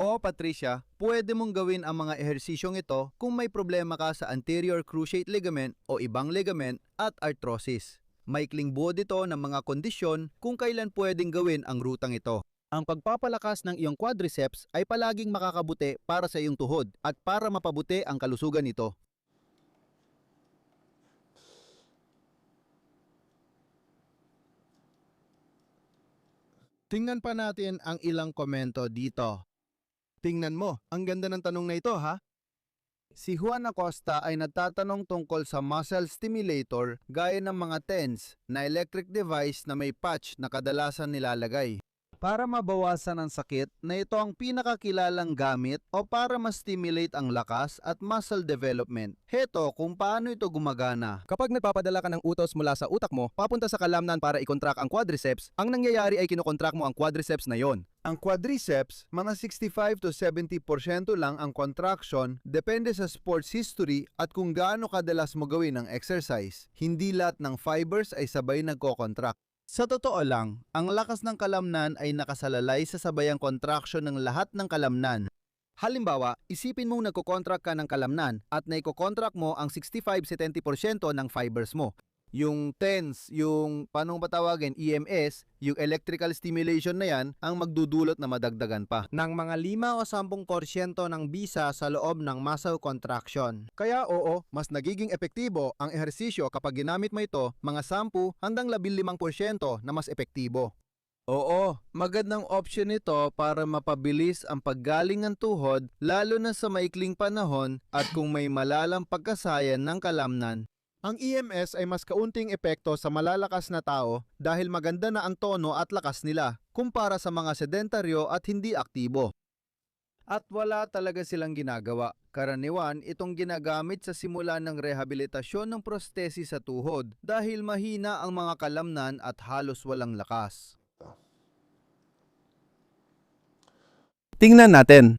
O Patricia, pwede mong gawin ang mga ehersisyong ito kung may problema ka sa anterior cruciate ligament o ibang ligament at arthrosis. Maikling buod ito ng mga kondisyon kung kailan pwedeng gawin ang rutang ito. Ang pagpapalakas ng iyong quadriceps ay palaging makakabuti para sa iyong tuhod at para mapabuti ang kalusugan nito. Tingnan pa natin ang ilang komento dito. Tingnan mo, ang ganda ng tanong na ito ha. Si Juan Acosta ay nagtatanong tungkol sa muscle stimulator gaya ng mga TENS na electric device na may patch na kadalasan nilalagay. Para mabawasan ang sakit na ito ang pinakakilalang gamit o para ma-stimulate ang lakas at muscle development. Heto kung paano ito gumagana. Kapag nagpapadala ka ng utos mula sa utak mo papunta sa kalamnan para i-contract ang quadriceps, ang nangyayari ay kinokontract mo ang quadriceps na yon. Ang quadriceps, mga 65 to 70% lang ang contraction depende sa sports history at kung gaano kadalas mo gawin ang exercise. Hindi lahat ng fibers ay sabay nagko-contract. Sa totoo lang, ang lakas ng kalamnan ay nakasalalay sa sabayang contraction ng lahat ng kalamnan. Halimbawa, isipin mong nagko-contract ka ng kalamnan at naiko-contract mo ang 65-70% ng fibers mo. Yung TENS, yung paano ba tawagin, EMS, yung electrical stimulation na yan, ang magdudulot na madagdagan pa ng mga 5 o 10% ng bisa sa loob ng muscle contraction. Kaya oo, mas nagiging epektibo ang ehersisyo kapag ginamit mo ito mga 10 hanggang 15% na mas epektibo. Oo, magandang option ito para mapabilis ang paggaling ng tuhod lalo na sa maikling panahon at kung may malalang pagkasayan ng kalamnan. Ang EMS ay mas kaunting epekto sa malalakas na tao dahil maganda na ang tono at lakas nila kumpara sa mga sedentaryo at hindi aktibo. At wala talaga silang ginagawa. Karaniwan, itong ginagamit sa simula ng rehabilitasyon ng prosthesis sa tuhod dahil mahina ang mga kalamnan at halos walang lakas. Tingnan natin.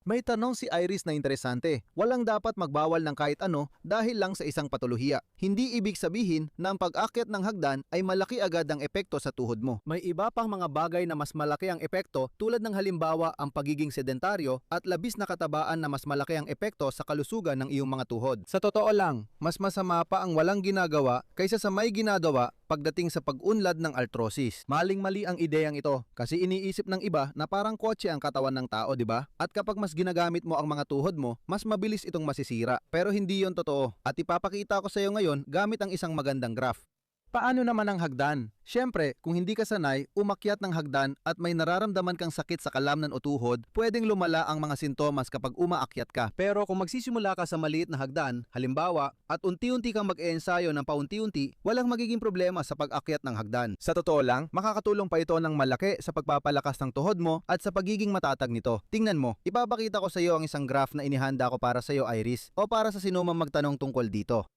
May tanong si Iris na interesante. Walang dapat magbawal ng kahit ano dahil lang sa isang patolohiya. Hindi ibig sabihin na ang pag-akyat ng hagdan ay malaki agad ang epekto sa tuhod mo. May iba pang mga bagay na mas malaki ang epekto tulad ng halimbawa ang pagiging sedentaryo at labis na katabaan na mas malaki ang epekto sa kalusugan ng iyong mga tuhod. Sa totoo lang, mas masama pa ang walang ginagawa kaysa sa may ginagawa pagdating sa pag-unlad ng arthrosis. Maling-mali ang ideyang ito kasi iniisip ng iba na parang kotse ang katawan ng tao, di ba? At kapag mas ginagamit mo ang mga tuhod mo, mas mabilis itong masisira. Pero hindi yon totoo. At ipapakita ko sa iyo ngayon gamit ang isang magandang graph. Paano naman ang hagdan? Siyempre, kung hindi ka sanay, umakyat ng hagdan at may nararamdaman kang sakit sa kalamnan o tuhod, pwedeng lumala ang mga sintomas kapag umaakyat ka. Pero kung magsisimula ka sa maliit na hagdan, halimbawa, at unti-unti kang mag-eensayo ng paunti-unti, walang magiging problema sa pag-akyat ng hagdan. Sa totoo lang, makakatulong pa ito ng malaki sa pagpapalakas ng tuhod mo at sa pagiging matatag nito. Tingnan mo, ipapakita ko sa iyo ang isang graph na inihanda ko para sa iyo, Iris, o para sa sinumang magtanong tungkol dito.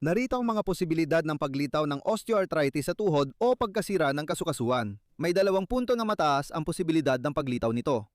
Narito ang mga posibilidad ng paglitaw ng osteoarthritis sa tuhod o pagkasira ng kasukasuan. May 2 punto na mataas ang posibilidad ng paglitaw nito.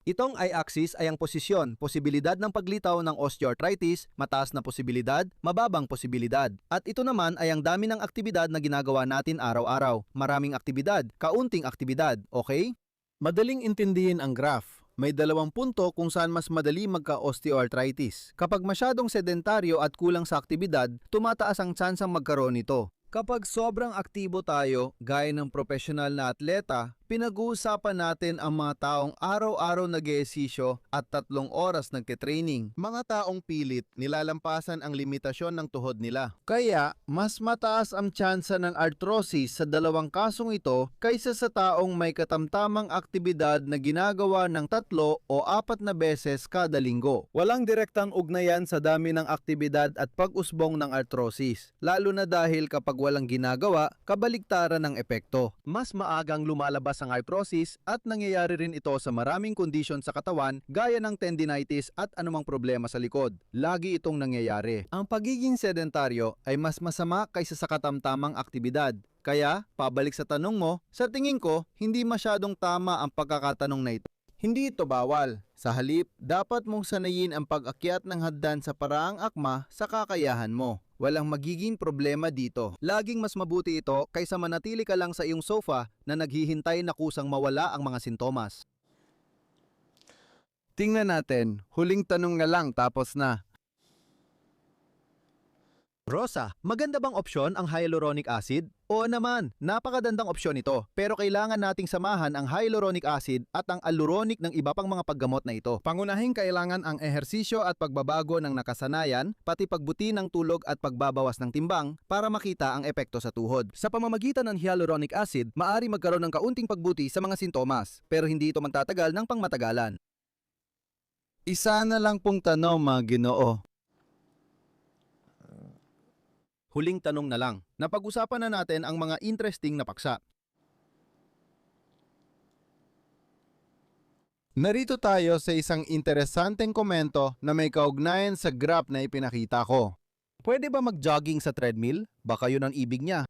Itong y-axis ay ang posisyon, posibilidad ng paglitaw ng osteoarthritis, mataas na posibilidad, mababang posibilidad. At ito naman ay ang dami ng aktibidad na ginagawa natin araw-araw. Maraming aktibidad, kaunting aktibidad, okay? Madaling intindihin ang graph. May 2 punto kung saan mas madali magka-osteoarthritis. Kapag masyadong sedentaryo at kulang sa aktibidad, tumataas ang tsansang magkaroon nito. Kapag sobrang aktibo tayo, gaya ng profesional na atleta, pinag-uusapan natin ang mga taong araw-araw nag-ehersisyo at 3 oras nagte-training. Mga taong pilit, nilalampasan ang limitasyon ng tuhod nila. Kaya, mas mataas ang tsansa ng arthrosis sa 2 kasong ito kaysa sa taong may katamtamang aktibidad na ginagawa ng 3 o 4 na beses kada linggo. Walang direktang ugnayan sa dami ng aktibidad at pag-usbong ng arthrosis, lalo na dahil kapag walang ginagawa, kabaligtaran ng epekto. Mas maagang lumalabas ang arthrosis at nangyayari rin ito sa maraming kondisyon sa katawan gaya ng tendinitis at anumang problema sa likod. Lagi itong nangyayari. Ang pagiging sedentaryo ay mas masama kaysa sa katamtamang aktibidad. Kaya, pabalik sa tanong mo, sa tingin ko, hindi masyadong tama ang pagkakatanong na ito. Hindi ito bawal. Sa halip, dapat mong sanayin ang pag-akyat ng hagdan sa paraang akma sa kakayahan mo. Walang magiging problema dito. Laging mas mabuti ito kaysa manatili ka lang sa iyong sofa na naghihintay na kusang mawala ang mga sintomas. Tingnan natin, huling tanong na lang tapos na. Rosa, maganda bang opsyon ang hyaluronic acid? Oo naman, napakagandang opsyon ito. Pero kailangan nating samahan ang hyaluronic acid at ang aluronic ng iba pang mga paggamot na ito. Pangunahing kailangan ang ehersisyo at pagbabago ng nakasanayan, pati pagbuti ng tulog at pagbabawas ng timbang para makita ang epekto sa tuhod. Sa pamamagitan ng hyaluronic acid, maari magkaroon ng kaunting pagbuti sa mga sintomas, pero hindi ito magtatagal ng pangmatagalan. Isa na lang pong tanong, mga Ginoo. Huling tanong na lang. Napag-usapan na natin ang mga interesting na paksa. Narito tayo sa isang interesanteng komento na may kaugnayan sa graph na ipinakita ko. Pwede ba mag-jogging sa treadmill? Baka yun ang ibig niya.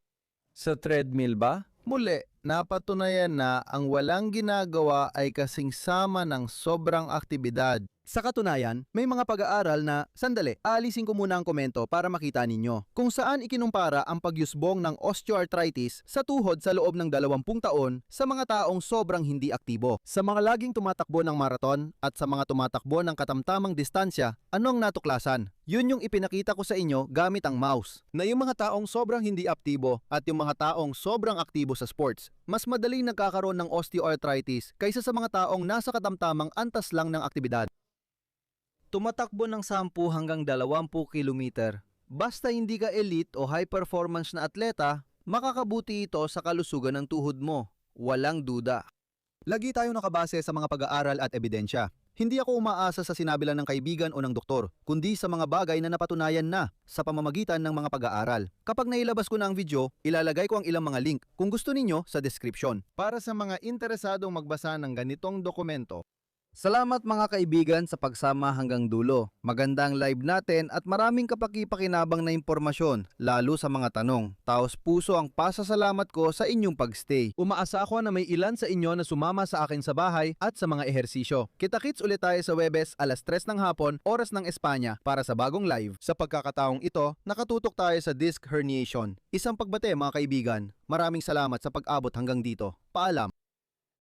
Sa treadmill ba? Muli, napatunayan na ang walang ginagawa ay kasing sama ng sobrang aktibidad. Sa katunayan, may mga pag-aaral na, sandali, aalisin ko muna ang komento para makita ninyo, kung saan ikinumpara ang pagyusbong ng osteoarthritis sa tuhod sa loob ng 20 taon sa mga taong sobrang hindi aktibo. Sa mga laging tumatakbo ng maraton at sa mga tumatakbo ng katamtamang distansya, anong natuklasan? Yun yung ipinakita ko sa inyo gamit ang mouse, na yung mga taong sobrang hindi aktibo at yung mga taong sobrang aktibo sa sports, mas madaling nagkakaroon ng osteoarthritis kaysa sa mga taong nasa katamtamang antas lang ng aktibidad. Tumatakbo ng 10 hanggang 20 kilometer. Basta hindi ka elite o high performance na atleta, makakabuti ito sa kalusugan ng tuhod mo. Walang duda. Lagi tayo nakabase sa mga pag-aaral at ebidensya. Hindi ako umaasa sa sinabi lang ng kaibigan o ng doktor, kundi sa mga bagay na napatunayan na sa pamamagitan ng mga pag-aaral. Kapag nailabas ko na ang video, ilalagay ko ang ilang mga link kung gusto ninyo sa description. Para sa mga interesadong magbasa ng ganitong dokumento, Salamat mga kaibigan sa pagsama hanggang dulo. Magandang live natin at maraming kapaki-pakinabang na impormasyon, lalo sa mga tanong. Taos puso ang pasasalamat ko sa inyong pagstay. Umaasa ako na may ilan sa inyo na sumama sa akin sa bahay at sa mga ehersisyo. Kita-kits ulit tayo sa Webes alas 3 ng hapon, oras ng Espanya, para sa bagong live. Sa pagkakataong ito, nakatutok tayo sa disc herniation. Isang pagbate mga kaibigan. Maraming salamat sa pag-abot hanggang dito. Paalam.